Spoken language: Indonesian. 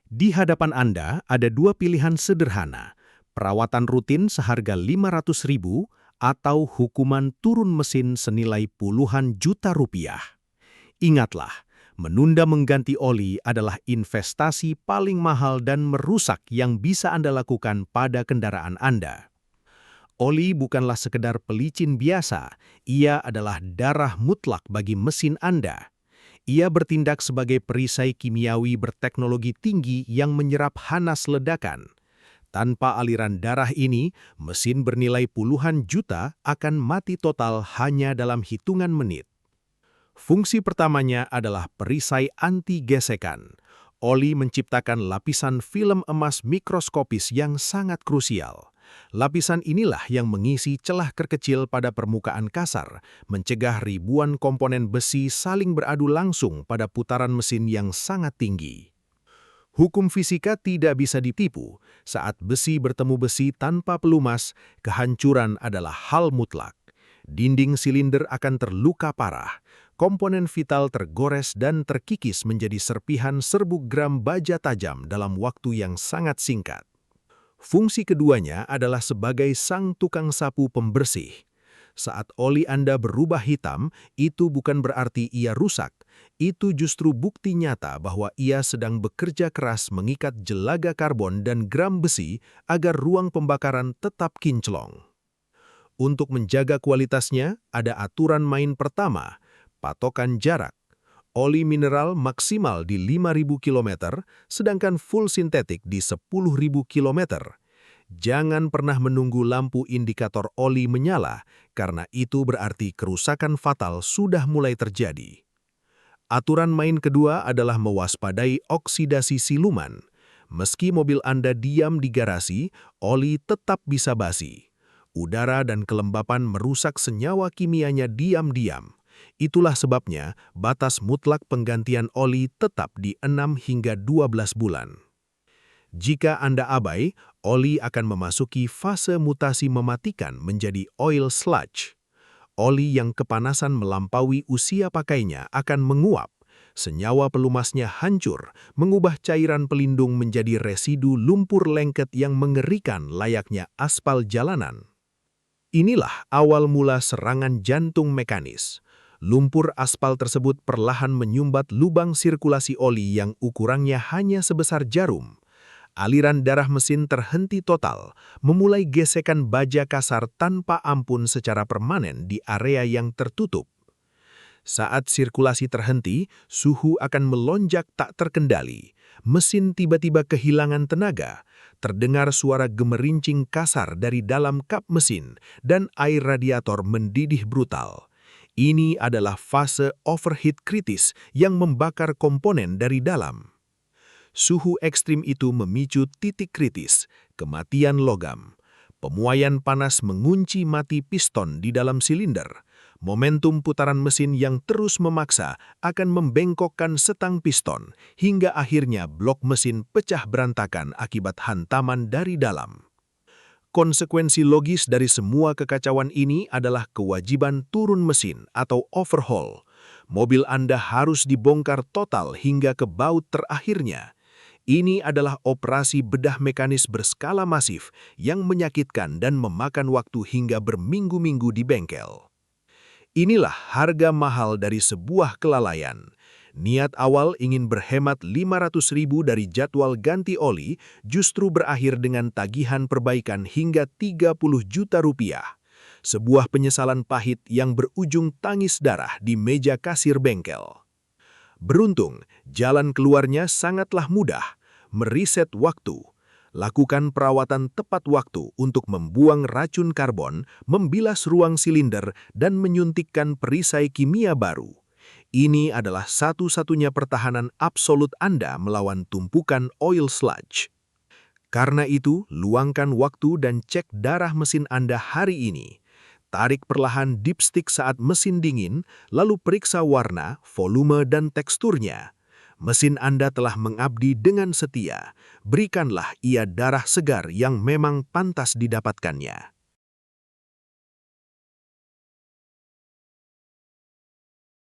Di hadapan Anda ada dua pilihan sederhana, perawatan rutin seharga 500.000 atau hukuman turun mesin senilai puluhan juta rupiah. Ingatlah, menunda mengganti oli adalah investasi paling mahal dan merusak yang bisa Anda lakukan pada kendaraan Anda. Oli bukanlah sekedar pelicin biasa, ia adalah darah mutlak bagi mesin Anda. Ia bertindak sebagai perisai kimiawi berteknologi tinggi yang menyerap hanas ledakan. Tanpa aliran darah ini, mesin bernilai puluhan juta akan mati total hanya dalam hitungan menit. Fungsi pertamanya adalah perisai anti-gesekan. Oli menciptakan lapisan film emas mikroskopis yang sangat krusial. Lapisan inilah yang mengisi celah terkecil pada permukaan kasar, mencegah ribuan komponen besi saling beradu langsung pada putaran mesin yang sangat tinggi. Hukum fisika tidak bisa ditipu. Saat besi bertemu besi tanpa pelumas, kehancuran adalah hal mutlak. Dinding silinder akan terluka parah, komponen vital tergores dan terkikis menjadi serpihan serbuk gram baja tajam dalam waktu yang sangat singkat. Fungsi keduanya adalah sebagai sang tukang sapu pembersih. Saat oli Anda berubah hitam, itu bukan berarti ia rusak. Itu justru bukti nyata bahwa ia sedang bekerja keras mengikat jelaga karbon dan gram besi agar ruang pembakaran tetap kinclong. Untuk menjaga kualitasnya, ada aturan main pertama, patokan jarak. Oli mineral maksimal di 5.000 km, sedangkan full sintetik di 10.000 km. Jangan pernah menunggu lampu indikator oli menyala, karena itu berarti kerusakan fatal sudah mulai terjadi. Aturan main kedua adalah mewaspadai oksidasi siluman. Meski mobil Anda diam di garasi, oli tetap bisa basi. Udara dan kelembapan merusak senyawa kimianya diam-diam. Itulah sebabnya batas mutlak penggantian oli tetap di 6 hingga 12 bulan. Jika Anda abai, oli akan memasuki fase mutasi mematikan menjadi oil sludge. Oli yang kepanasan melampaui usia pakainya akan menguap. Senyawa pelumasnya hancur, mengubah cairan pelindung menjadi residu lumpur lengket yang mengerikan layaknya aspal jalanan. Inilah awal mula serangan jantung mekanis. Lumpur aspal tersebut perlahan menyumbat lubang sirkulasi oli yang ukurannya hanya sebesar jarum. Aliran darah mesin terhenti total, memulai gesekan baja kasar tanpa ampun secara permanen di area yang tertutup. Saat sirkulasi terhenti, suhu akan melonjak tak terkendali. Mesin tiba-tiba kehilangan tenaga. Terdengar suara gemerincing kasar dari dalam kap mesin, dan air radiator mendidih brutal. Ini adalah fase overheat kritis yang membakar komponen dari dalam. Suhu ekstrim itu memicu titik kritis, kematian logam. Pemuaian panas mengunci mati piston di dalam silinder. Momentum putaran mesin yang terus memaksa akan membengkokkan setang piston, hingga akhirnya blok mesin pecah berantakan akibat hantaman dari dalam. Konsekuensi logis dari semua kekacauan ini adalah kewajiban turun mesin atau overhaul. Mobil Anda harus dibongkar total hingga ke baut terakhirnya. Ini adalah operasi bedah mekanis berskala masif yang menyakitkan dan memakan waktu hingga berminggu-minggu di bengkel. Inilah harga mahal dari sebuah kelalaian. Niat awal ingin berhemat 500.000 dari jadwal ganti oli justru berakhir dengan tagihan perbaikan hingga 30 juta rupiah. Sebuah penyesalan pahit yang berujung tangis darah di meja kasir bengkel. Beruntung, jalan keluarnya sangatlah mudah. Meriset waktu. Lakukan perawatan tepat waktu untuk membuang racun karbon, membilas ruang silinder, dan menyuntikkan perisai kimia baru. Ini adalah satu-satunya pertahanan absolut Anda melawan tumpukan oil sludge. Karena itu, luangkan waktu dan cek darah mesin Anda hari ini. Tarik perlahan dipstick saat mesin dingin, lalu periksa warna, volume, dan teksturnya. Mesin Anda telah mengabdi dengan setia. Berikanlah ia darah segar yang memang pantas didapatkannya.